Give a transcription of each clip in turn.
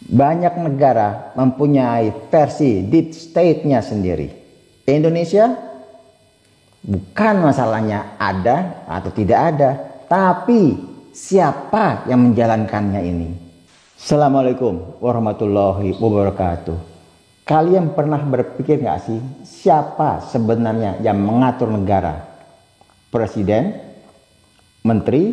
Banyak negara mempunyai versi deep state-nya sendiri. Indonesia bukan masalahnya ada atau tidak ada, tapi siapa yang menjalankannya ini. Assalamualaikum warahmatullahi wabarakatuh. Kalian pernah berpikir gak sih siapa sebenarnya yang mengatur negara? Presiden, menteri,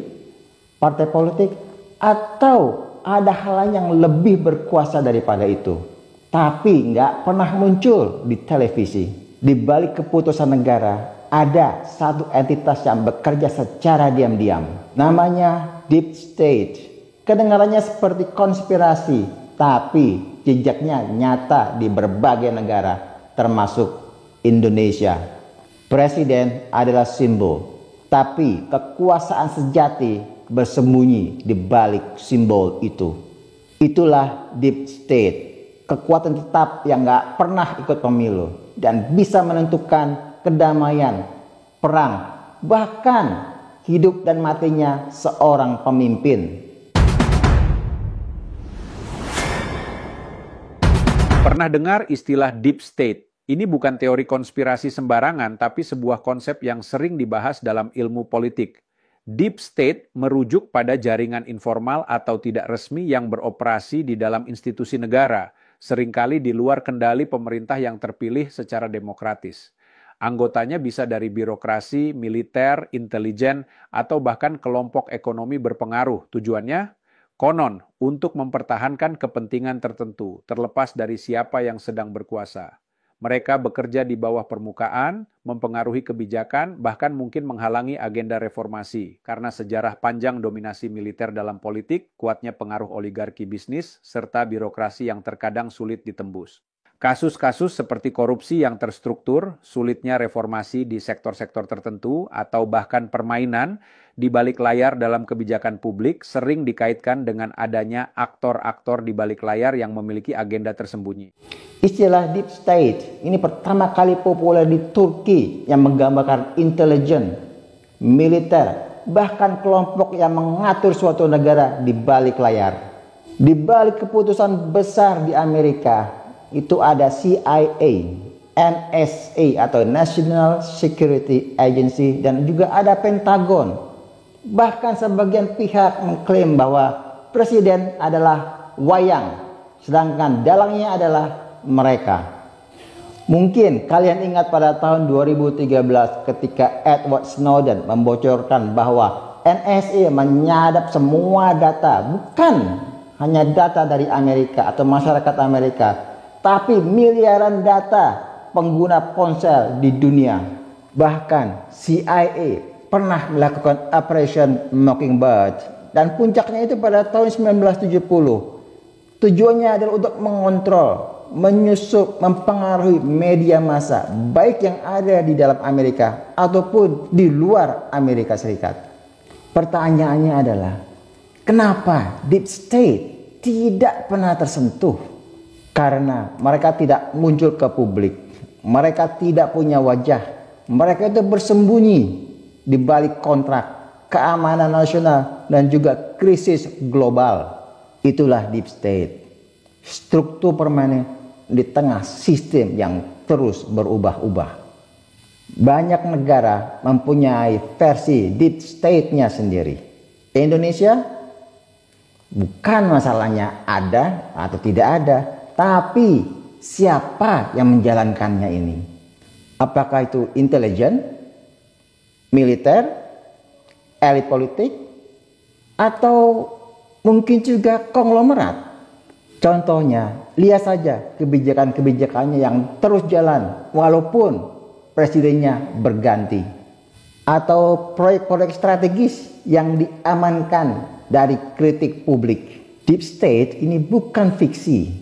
partai politik, atau ada hal lain yang lebih berkuasa daripada itu, tapi nggak pernah muncul di televisi. Di balik keputusan negara ada satu entitas yang bekerja secara diam-diam, namanya deep state. Kedengarannya seperti konspirasi, tapi jejaknya nyata di berbagai negara termasuk Indonesia. Presiden adalah simbol, tapi kekuasaan sejati bersembunyi di balik simbol itu. Itulah deep state, kekuatan tetap yang gak pernah ikut pemilu dan bisa menentukan kedamaian, perang, bahkan hidup dan matinya seorang pemimpin. Pernah dengar istilah deep state? Ini bukan teori konspirasi sembarangan, tapi sebuah konsep yang sering dibahas dalam ilmu politik. Deep state merujuk pada jaringan informal atau tidak resmi yang beroperasi di dalam institusi negara, seringkali di luar kendali pemerintah yang terpilih secara demokratis. Anggotanya bisa dari birokrasi, militer, intelijen, atau bahkan kelompok ekonomi berpengaruh. Tujuannya? Konon, untuk mempertahankan kepentingan tertentu, terlepas dari siapa yang sedang berkuasa. Mereka bekerja di bawah permukaan, mempengaruhi kebijakan, bahkan mungkin menghalangi agenda reformasi. Karena sejarah panjang dominasi militer dalam politik, kuatnya pengaruh oligarki bisnis, serta birokrasi yang terkadang sulit ditembus. Kasus-kasus seperti korupsi yang terstruktur, sulitnya reformasi di sektor-sektor tertentu, atau bahkan permainan di balik layar dalam kebijakan publik sering dikaitkan dengan adanya aktor-aktor di balik layar yang memiliki agenda tersembunyi. Istilah deep state ini pertama kali populer di Turki yang menggambarkan intelijen, militer, bahkan kelompok yang mengatur suatu negara di balik layar. Di balik keputusan besar di Amerika, itu ada CIA, NSA atau National Security Agency, dan juga ada Pentagon. Bahkan sebagian pihak mengklaim bahwa presiden adalah wayang, sedangkan dalangnya adalah mereka. Mungkin kalian ingat pada tahun 2013 ketika Edward Snowden membocorkan bahwa NSA menyadap semua data, bukan hanya data dari Amerika atau masyarakat Amerika, tapi miliaran data pengguna ponsel di dunia. Bahkan CIA pernah melakukan Operation Mockingbird, dan puncaknya itu pada tahun 1970. Tujuannya adalah untuk mengontrol, menyusup, mempengaruhi media massa, baik yang ada di dalam Amerika ataupun di luar Amerika Serikat. Pertanyaannya adalah, kenapa deep state tidak pernah tersentuh? Karena mereka tidak muncul ke publik, mereka tidak punya wajah, mereka itu bersembunyi di balik kontrak, keamanan nasional, dan juga krisis global. Itulah deep state, struktur permanen di tengah sistem yang terus berubah-ubah. Banyak negara mempunyai versi deep state-nya sendiri. Indonesia bukan masalahnya ada atau tidak ada, tapi siapa yang menjalankannya ini? Apakah itu intelijen, militer, elit politik, atau mungkin juga konglomerat? Contohnya, lihat saja kebijakan-kebijakannya yang terus jalan walaupun presidennya berganti. Atau proyek-proyek strategis yang diamankan dari kritik publik. Deep state ini bukan fiksi,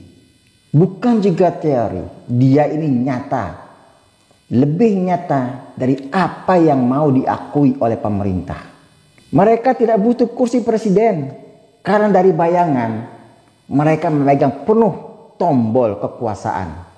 bukan juga teori, dia ini nyata. Lebih nyata dari apa yang mau diakui oleh pemerintah. Mereka tidak butuh kursi presiden, karena dari bayangan mereka memegang penuh tombol kekuasaan.